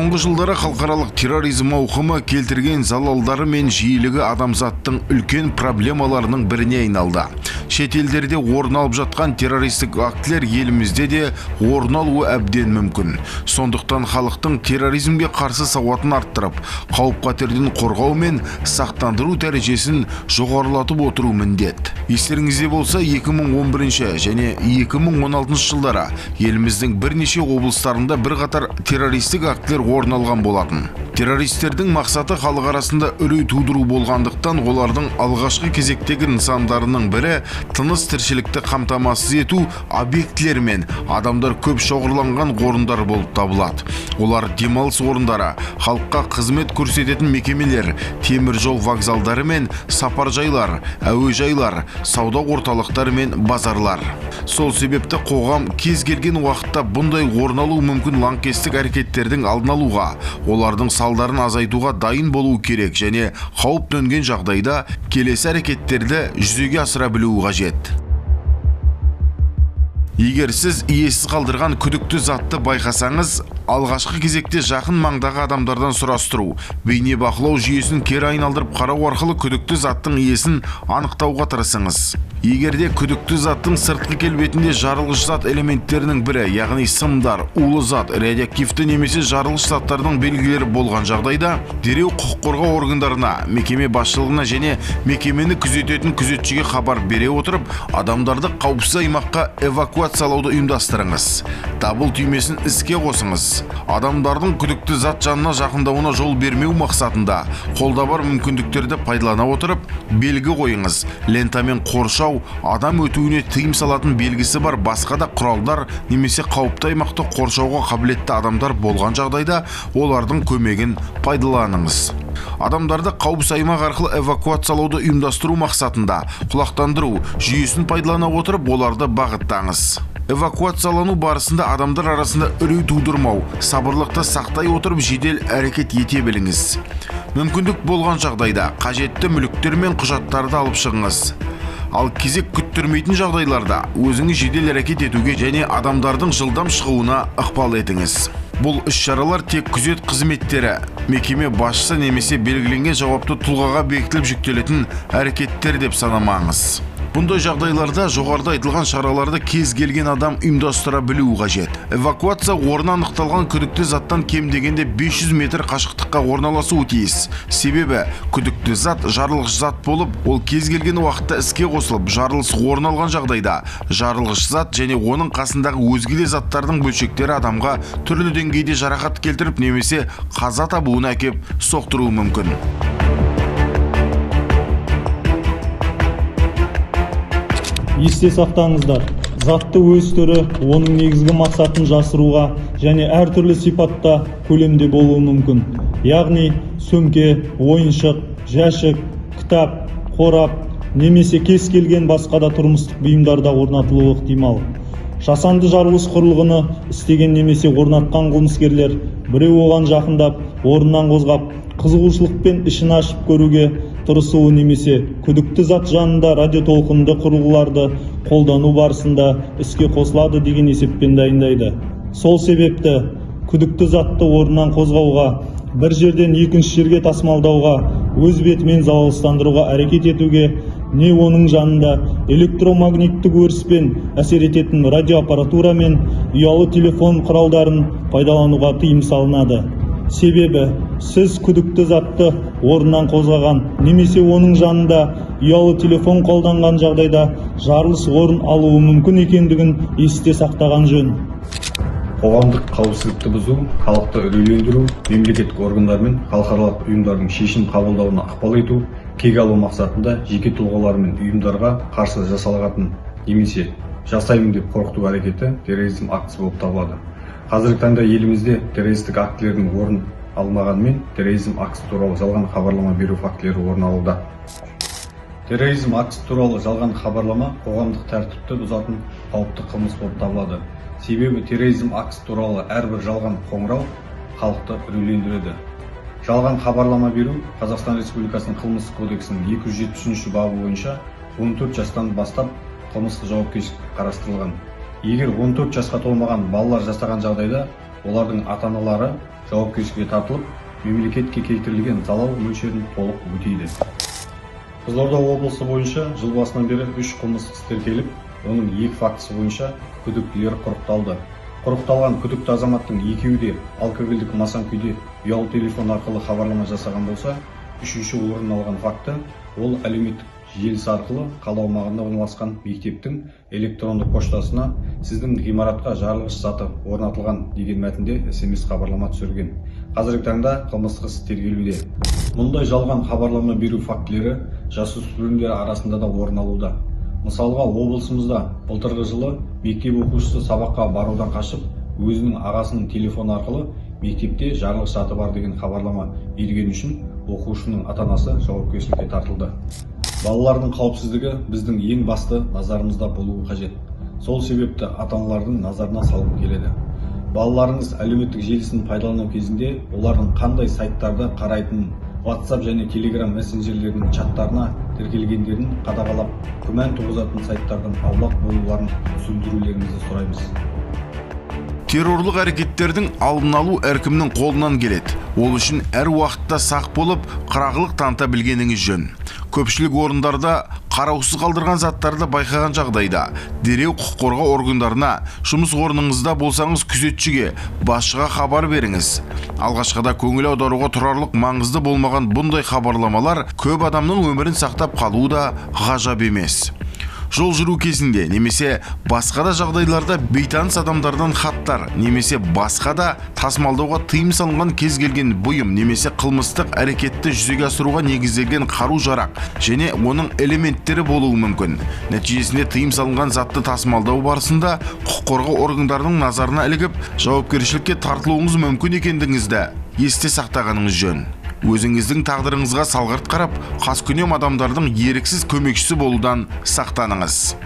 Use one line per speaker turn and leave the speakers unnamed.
Соңғы жылдары халықаралық терроризм ауқымы келтірген залалдары мен жиілігі адамзаттың үлкен проблемаларының біріне айналды. Шет елдерде орын алып жатқан террористік актілер елімізде де орын алуы әбден мүмкін. Сондықтан халықтың терроризмге қарсы сауатын арттырып, қауіп-қатерден қорғау мен сақтандыру дәрежесін жоғарылатып отыру міндет. Естеріңізде болса, 2011 және 2016 жылдары еліміздің бірнеше облыстарында бірқатар террористік актілер орын алған болатын. Террористердің мақсаты халық арасында үрей тудыру болғандықтан, олардың алғашқы кезектегі нысандарының бірі тыныс тіршілікті қамтамасыз ету объектілері мен адамдар көп шоғырланған орындар болып табылады. Олар демалыс орындары, халыққа қызмет көрсететін мекемелер, темір жол вокзалдары мен сапаржайлар, әуежайлар, сауда орталықтары мен базарлар. Сол себепті қоғам кез келген уақытта бұндай орын алу мүмкін лаңкестік әрекеттердің алдын алуға, олардың салдарын азайтуға дайын болу керек және қауіп төнген жағдайда келесі әрекеттерді жүзеге асыра білуі қажет. Егер сіз иесіз қалдырған күдікті затты байқасаңыз, алғашқы кезекте жақын маңдағы адамдардан сұрастыру, бейне бақылау жүйесін кері айналдырып қарау арқылы күдікті заттың иесін анықтауға тырысыңыз. Егерде күдікті заттың сыртқы келбетінде жарылғыш зат элементтерінің бірі, яғни сымдар, улы зат, радиоактивті немесе жарылғыш заттардың белгілері болған жағдайда, дереу құқық қорғау органдарына, мекеме басшылығына және мекемені күзететін күзетшіге хабар бере отырып, адамдарды қауіпсіз аймаққа эвакуациялауды ұйымдастырыңыз. Дабыл түймесін іске қосыңыз. Адамдардың күдікті зат жанына жақындауына жол бермеу мақсатында қолда бар мүмкіндіктерді пайдалана отырып, белгі қойыңыз. Лентамен қоршау, адам өтуіне тыйым салатын белгісі бар басқа да құралдар немесе қауіпті аймақты қоршауға қабілетті адамдар болған жағдайда олардың көмегін пайдаланыңыз. Адамдарды қауіпсіз аймақ арқылы эвакуациялауды ұйымдастыру мақсатында құлақтандыру жүйесін пайдалана отырып, оларды бағыттаңыз. Эвакуациялану барысында адамдар арасында үрей тудырмау, сабырлықты сақтай отырып жедел әрекет ете біліңіз. Мүмкіндік болған жағдайда қажетті мүліктер мен құжаттарды алып шығыңыз. Ал кезек күттірмейтін жағдайларда өзіңіз жедел әрекет етуге және адамдардың жылдам шығуына ықпал етіңіз. Бұл іс-шаралар тек күзет қызметтері, мекеме басшысы немесе белгіленген жауапты тұлғаға бекітіліп жүктелетін әрекеттер деп санамаңыз. Бұндай жағдайларда жоғарыда айтылған шараларды кез келген адам ұйымдастыра білуі қажет. Эвакуация орны анықталған күдікті заттан кем дегенде 500 метр қашықтыққа орналасуы тиіс. Себебі күдікті зат жарылғыш зат болып, ол кез келген уақытта іске қосылып, жарылыс орын алған жағдайда жарылғыш зат және оның қасындағы өзге де заттардың бөлшектері адамға түрлі деңгейде жарақат келтіріп немесе қаза табуына әкеп соқтыруы мүмкін.
Есте сақтаңыздар, затты өз түрі, оның негізгі мақсатын жасыруға және әртүрлі сипатта көлемде болуы мүмкін. Яғни сөмке, ойыншық, жәшік, кітап, қорап, немесе кез келген басқа да тұрмыстық бұйымдарда орнатылуы ықтимал. Жасанды жарылғыш құрылғыны істеген немесе орнатқан қылмыскерлер біреу оған жақындап, орнынан қозғап, қызығушылықпен ішін ашып көруге тырысуы немесе күдікті зат жанында радиотолқынды құрылғыларды қолдану барысында іске қосылады деген есеппен дайындайды. Сол себепті күдікті затты орнынан қозғауға, бір жерден екінші жерге тасымалдауға, өз бетімен залалсыздандыруға әрекет етуге, не оның жанында электромагниттік өріспен әсер ететін радиоаппаратура мен ұялы телефон құралдарын пайдалануға тыйым салынады. Себебі сіз күдікті затты орнынан қозғаған немесе оның жанында ұялы телефон қолданған жағдайда жарылыс орын алуы мүмкін екендігін есте сақтаған жөн.
Қоғамдық қауіпсіздікті бұзу, халықты үрейлендіру, мемлекеттік органдар мен халықаралық ұйымдардың шешім қабылдауына ықпал ету, кек алу мақсатында жеке тұлғалар мен ұйымдарға қарсы жасалатын немесе жасаймын деп қорқыту әрекеті терроризм актісі болып табылады. Қазіргі таңда елімізде террористік актілердің орын алмағанымен терроризм актісі туралы жалған хабарлама беру фактілері орын алуда. Терроризм актісі туралы жалған хабарлама қоғамдық тәртіпті бұзатын қауіпті қылмыс болып табылады. Себебі терроризм актісі туралы әрбір жалған қоңырау халықты үрейлендіреді. Жалған хабарлама беру Қазақстан Республикасының қылмыстық кодексінің 273 бабы бойынша 14 жастан бастап қылмыстық жауапкершілік қарастырылған. Егер 14 жасқа толмаған балалар жасаған жағдайда олардың ата-аналары жауапкершілікке тартылып, мемлекетке келтірілген залал мөлшерін толық өтейді. Қызылорда облысы бойынша жыл басынан бері 3 қылмыстық іс тіркеліп, оның 2 фактісі бойынша күдіктілер құрықталды. Құрықталған күдікті азаматтың екеуі де алкогольдік масаң күйде ұялы телефон арқылы хабарлама жасаған болса, үшінші орын алған факті ол әлеуметтік желісі арқылы қала аумағында орналасқан мектептің электрондық поштасына сіздің ғимаратқа жарылғыш заты орнатылған деген мәтінде SMS хабарлама түсірген. Қазіргі таңда қылмыстық іс тергелуде. Мұндай жалған хабарлама беру фактілері жасөспірімдер арасында да орын алуда. Мысалға, облысымызда былтырғы жылы мектеп оқушысы сабаққа барудан қашып, өзінің ағасының телефоны арқылы мектепте жарылғыш заты бар деген хабарлама берген үшін оқушының ата-анасы жауапкершілікке тартылды. Балалардың қауіпсіздігі біздің ең басты назарымызда болуы қажет. Сол себепті ата-аналардың назарына салғым келеді. Балаларыңыз әлеуметтік желісін пайдалану кезінде олардың қандай сайттарды қарайтынын, WhatsApp және Telegram мессенджерлерінің чаттарына тіркелгендерін қадағалап, күмән туғызатын сайттардан аулақ болуларын түсіндірулеріңізді сұраймыз.
Террорлық әрекеттердің алдын алу әркімнің қолынан келеді. Ол үшін әр уақытта сақ болып, қырағылық таныта білгеніңіз жөн. Көпшілік орындарда қараусыз қалдырған заттарды байқаған жағдайда дереу құқық қорғау органдарына, жұмыс орныңызда болсаңыз күзетшіге, басшыға хабар беріңіз. Алғашқыда көңіл аударуға тұрарлық маңызды болмаған бұндай хабарламалар көп адамның өмірін сақтап қалуы да ғажап емес. Жол жүру кезінде немесе басқа да жағдайларда бейтаныс адамдардан хаттар немесе басқа да тасымалдауға тыйым салынған кез келген бұйым немесе қылмыстық әрекетті жүзеге асыруға негізделген қару-жарақ және оның элементтері болуы мүмкін. Нәтижесінде тыйым салынған затты тасымалдау барысында құқық қорғау органдарының назарына ілігіп, жауапкершілікке тартылуыңыз мүмкін екендігіңізді есте сақтағаныңыз жөн. Өзіңіздің тағдырыңызға салғырт қарап, қаскүнем адамдардың еріксіз көмекшісі болудан сақтаныңыз.